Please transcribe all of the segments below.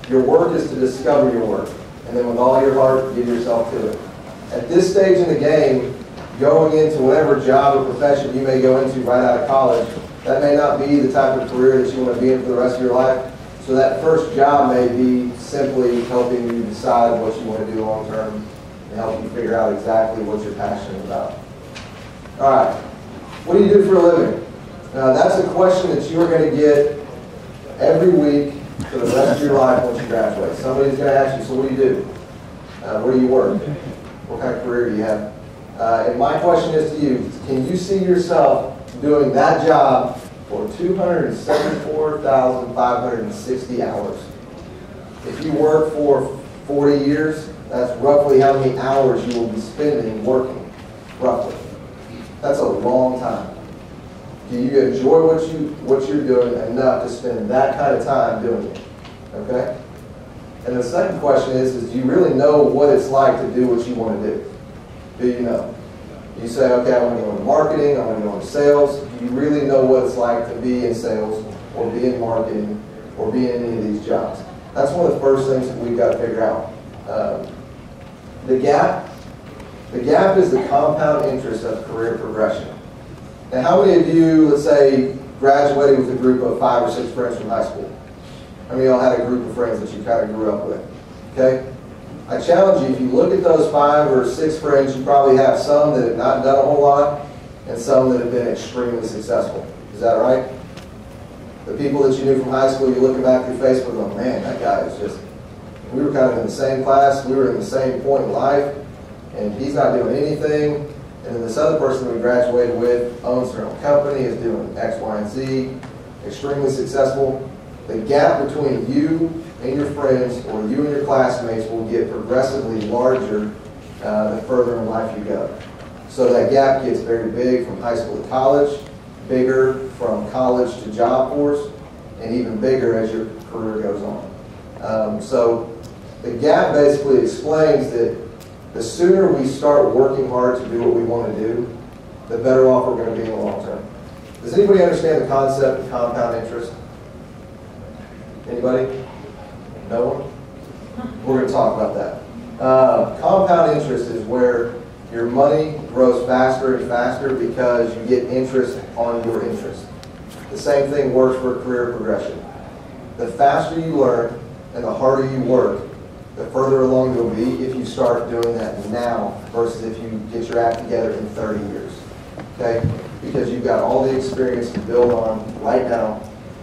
Your work is to discover your work, and then with all your heart, give yourself to it. At this stage in the game, going into whatever job or profession you may go into right out of college, that may not be the type of career that you want to be in for the rest of your life. So that first job may be simply helping you decide what you want to do long term and help you figure out exactly what you're passionate about. All right, what do you do for a living? Now that's a question that you're going to get every week for the rest of your life once you graduate. Somebody's going to ask you, so what do you do? Where do you work? What kind of career do you have? And my question is to you, can you see yourself doing that job for 274,560 hours? If you work for 40 years, that's roughly how many hours you will be spending working, roughly. That's a long time. Do you enjoy what you're doing enough to spend that kind of time doing it? Okay? And the second question is do you really know what it's like to do what you want to do? Do you know? You say, okay, I want to go into marketing, I want to go into sales. Do you really know what it's like to be in sales or be in marketing or be in any of these jobs? That's one of the first things that we've got to figure out. The gap is the compound interest of career progression. Now, how many of you, let's say, graduated with a group of 5 or 6 friends from high school? How many of y'all had a group of friends that you kind of grew up with? Okay? I challenge you, if you look at those 5 or 6 friends, you probably have some that have not done a whole lot and some that have been extremely successful. Is that right? The people that you knew from high school, you're looking back through Facebook and going, man, that guy is just, we were kind of in the same class, we were in the same point in life, and he's not doing anything. And then this other person we graduated with owns their own company, is doing X, Y, and Z, extremely successful. The gap between you and your friends or you and your classmates will get progressively larger the further in life you go. So that gap gets very big from high school to college, bigger from college to job force, and even bigger as your career goes on. So the gap basically explains that the sooner we start working hard to do what we want to do, the better off we're going to be in the long term. Does anybody understand the concept of compound interest? Anybody? No one? We're going to talk about that. Compound interest is where your money grows faster and faster because you get interest on your interest. The same thing works for career progression. The faster you learn and the harder you work, the further along you'll be if you start doing that now versus if you get your act together in 30 years. Okay? Because you've got all the experience to build on right now.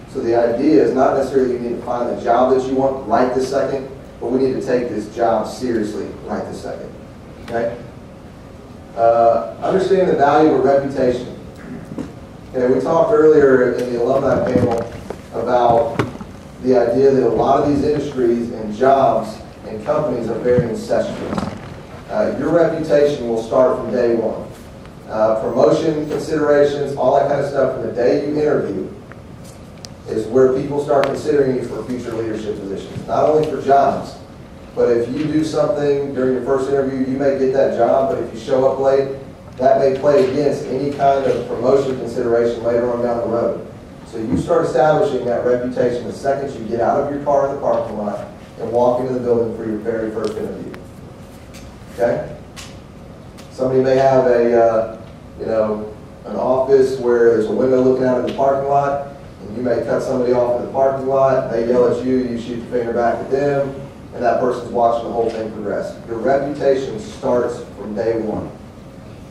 So the idea is not necessarily you need to find the job that you want right this second, but we need to take this job seriously right this second. Okay? Understand the value of a reputation. Okay, we talked earlier in the alumni panel about the idea that a lot of these industries and jobs and companies are very incestuous. Your reputation will start from day one. Promotion considerations, all that kind of stuff from the day you interview is where people start considering you for future leadership positions. Not only for jobs, but if you do something during your first interview, you may get that job, but if you show up late, that may play against any kind of promotion consideration later on down the road. So you start establishing that reputation the second you get out of your car in the parking lot and walk into the building for your very first interview. Okay? Somebody may have a, an office where there's a window looking out in the parking lot, and you may cut somebody off in the parking lot, they yell at you, you shoot the finger back at them, and that person's watching the whole thing progress. Your reputation starts from day one.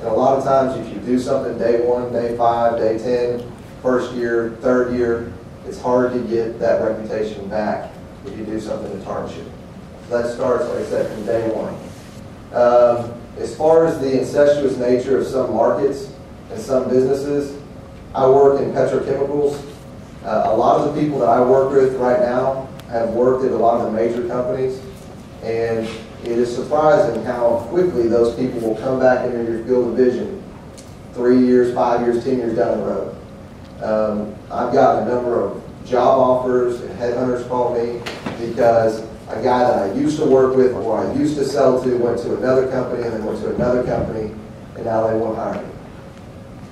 And a lot of times if you do something day 1, day 5, day 10, first year, third year, it's hard to get that reputation back if you do something to tarnish it. So that starts, like I said, from day one. As far as the incestuous nature of some markets and some businesses, I work in petrochemicals. A lot of the people that I work with right now have worked at a lot of the major companies, and it is surprising how quickly those people will come back into your field of vision 3 years, 5 years, 10 years down the road. I've gotten a number of job offers and headhunters call me because a guy that I used to work with or I used to sell to went to another company and then went to another company, and now they won't hire me.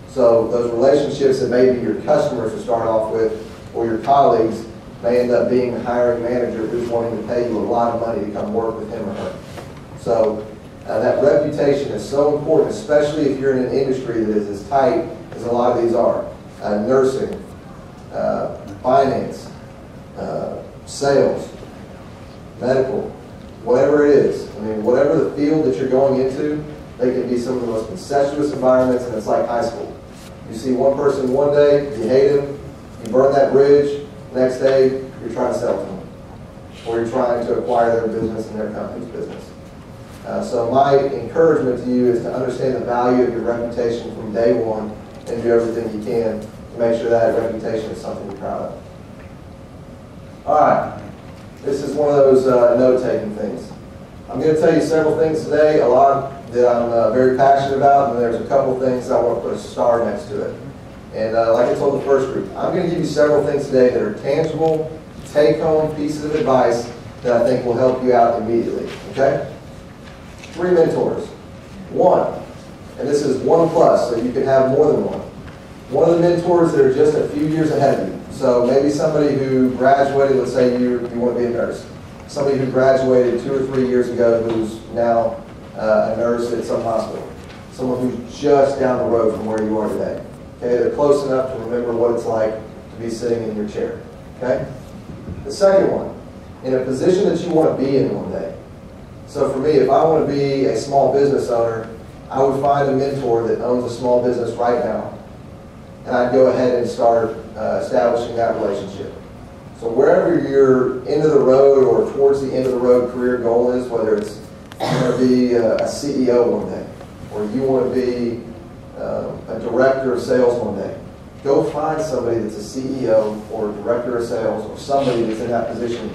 So those relationships that may be your customers to start off with or your colleagues may end up being the hiring manager who's wanting to pay you a lot of money to come work with him or her. So that reputation is so important, especially if you're in an industry that is as tight as a lot of these are. Nursing, finance, sales, medical, whatever it is. I mean, whatever the field that you're going into, they can be some of the most incestuous environments, and it's like high school. You see one person one day, you hate him, you burn that bridge, next day you're trying to sell to them, or you're trying to acquire their business and their company's business. So my encouragement to you is to understand the value of your reputation from day one and do everything you can to make sure that reputation is something you're proud of. All right, this is one of those note-taking things. I'm going to tell you several things today, a lot that I'm very passionate about, and there's a couple things I want to put a star next to it. And like I told the first group, I'm going to give you several things today that are tangible, take-home pieces of advice that I think will help you out immediately, okay? 3 mentors. 1, and this is 1+, so you can have more than one. One of the mentors that are just a few years ahead of you. So maybe somebody who graduated, let's say you want to be a nurse. Somebody who graduated 2 or 3 years ago who's now a nurse at some hospital. Someone who's just down the road from where you are today. Okay, they're close enough to remember what it's like to be sitting in your chair. Okay? The second one, in a position that you want to be in one day. So for me, if I want to be a small business owner, I would find a mentor that owns a small business right now, and I'd go ahead and start establishing that relationship. So wherever your end of the road or towards the end of the road career goal is, whether it's you want to be a CEO one day, or you want to be a director of sales one day, go find somebody that's a CEO or a director of sales or somebody that's in that position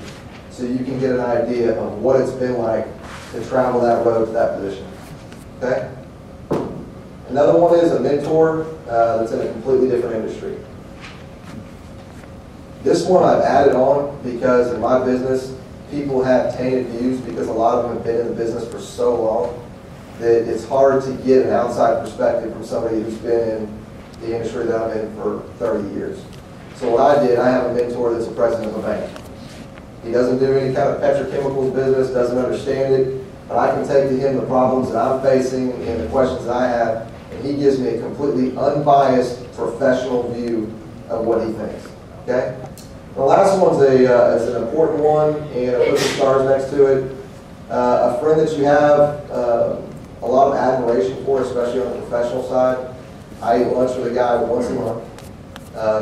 so you can get an idea of what it's been like to travel that road to that position. Okay? Another one is a mentor that's in a completely different industry. This one I've added on because in my business, people have tainted views because a lot of them have been in the business for so long that it's hard to get an outside perspective from somebody who's been in the industry that I'm in for 30 years. So what I did, I have a mentor that's the president of a bank. He doesn't do any kind of petrochemicals business, doesn't understand it, but I can take to him the problems that I'm facing and the questions that I have, and he gives me a completely unbiased professional view of what he thinks. Okay? The last one's is an important one, and I put the stars next to it. A friend that you have a lot of admiration for, especially on the professional side. I eat lunch with a guy once a month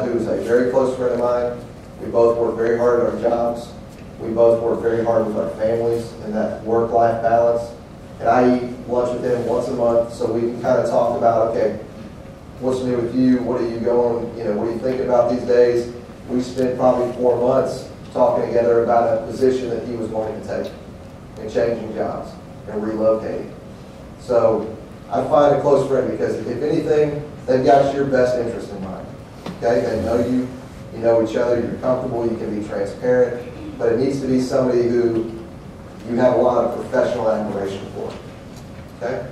who's a very close friend of mine. We both work very hard at our jobs. We both work very hard with our families and that work-life balance. And I eat lunch with him once a month so we can kind of talk about, okay, what's new with you? What are you going, what are you thinking about these days? We spent probably 4 months talking together about a position that he was going to take and changing jobs and relocating. So I find a close friend because if anything, they've got your best interest in mind. Okay, they know you, you know each other, you're comfortable, you can be transparent, but it needs to be somebody who you have a lot of professional admiration for. Okay?